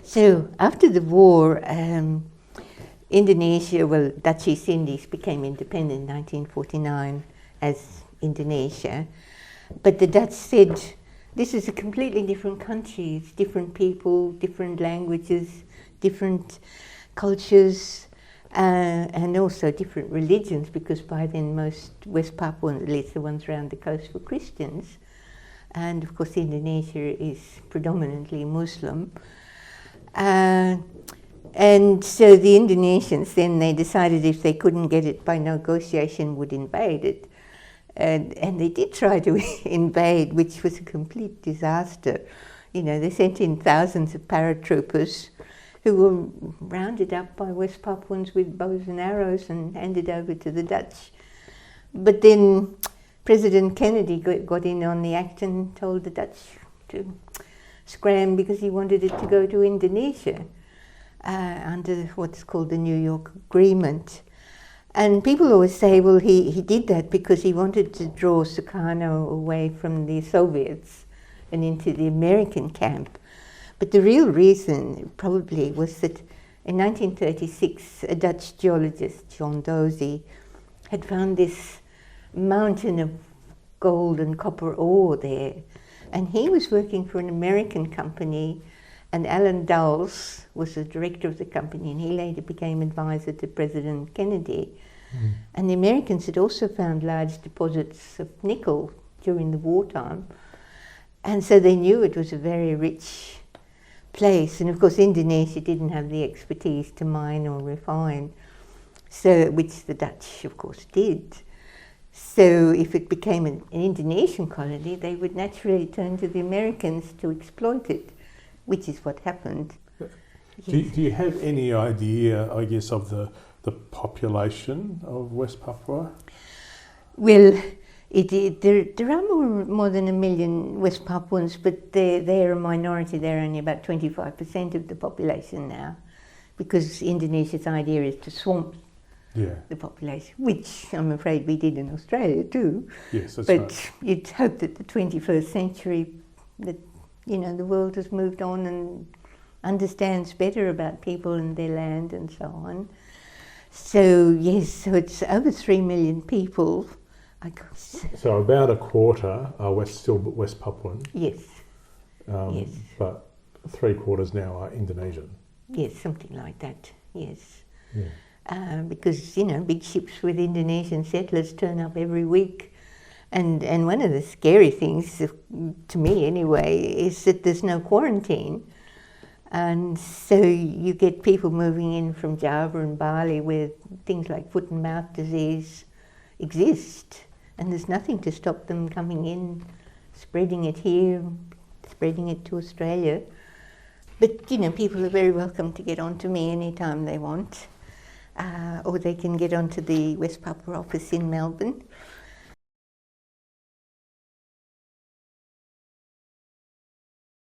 So after the war, Indonesia, well, Dutch East Indies became independent in 1949 as Indonesia. But the Dutch said, this is a completely different country. It's different people, different languages, different cultures, and also different religions, because by then most West Papuans, at least the ones around the coast, were Christians. And of course Indonesia is predominantly Muslim. And so the Indonesians then, they decided if they couldn't get it by negotiation, would invade it. And they did try to invade, which was a complete disaster. You know, they sent in thousands of paratroopers who were rounded up by West Papuans with bows and arrows and handed over to the Dutch. But then President Kennedy got in on the act and told the Dutch to scram because he wanted it to go to Indonesia under what's called the New York Agreement. And people always say, well, he did that because he wanted to draw Sukarno away from the Soviets and into the American camp. But the real reason probably was that in 1936, a Dutch geologist, John Dozy, had found this mountain of gold and copper ore there. And he was working for an American company, and Alan Dulles was the director of the company, and he later became advisor to President Kennedy. Mm. And the Americans had also found large deposits of nickel during the wartime. And so they knew it was a very rich place. And of course Indonesia didn't have the expertise to mine or refine, so which the Dutch of course did. So if it became an Indonesian colony, they would naturally turn to the Americans to exploit it, which is what happened. Do you have any idea, I guess, of the population of West Papua? Well, there are more than 1 million West Papuans, but they're a minority. They're only about 25% of the population now, because Indonesia's idea is to swamp the population, which I'm afraid we did in Australia too. Yes, that's but right. You'd hope that the 21st century, that the world has moved on and understands better about people and their land and so on. So yes, so it's over 3 million people. So about a quarter are still West Papuan. Yes. Yes. But 3/4 now are Indonesian. Yes, something like that. Yes. Yeah. Because big ships with Indonesian settlers turn up every week, and one of the scary things, to me anyway, is that there's no quarantine, and so you get people moving in from Java and Bali where things like foot and mouth disease exist, and there's nothing to stop them coming in, spreading it here, spreading it to Australia. But people are very welcome to get on to me anytime they want. Or they can get onto the West Papua office in Melbourne,